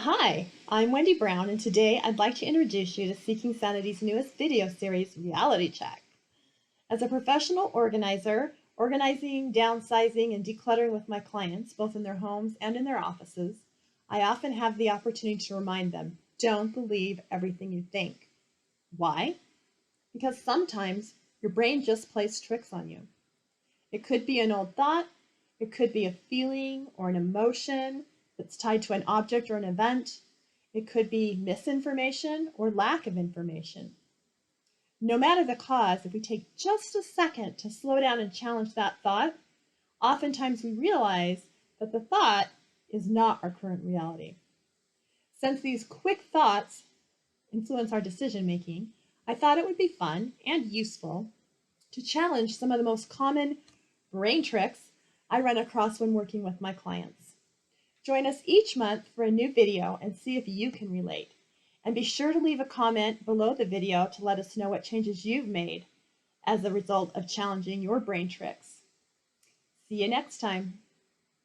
Hi, I'm Wendy Brown, and today I'd like to introduce you to Seeking Sanity's newest video series, Reality Check. As a professional organizer, organizing, downsizing, and decluttering with my clients, both in their homes and in their offices, I often have the opportunity to remind them, don't believe everything you think. Why? Because sometimes your brain just plays tricks on you. It could be an old thought, it could be a feeling or an emotion that's tied to an object or an event. It could be misinformation or lack of information. No matter the cause, if we take just a second to slow down and challenge that thought, oftentimes we realize that the thought is not our current reality. Since these quick thoughts influence our decision making, I thought it would be fun and useful to challenge some of the most common brain tricks I run across when working with my clients. Join us each month for a new video and see if you can relate. And be sure to leave a comment below the video to let us know what changes you've made as a result of challenging your brain tricks. See you next time.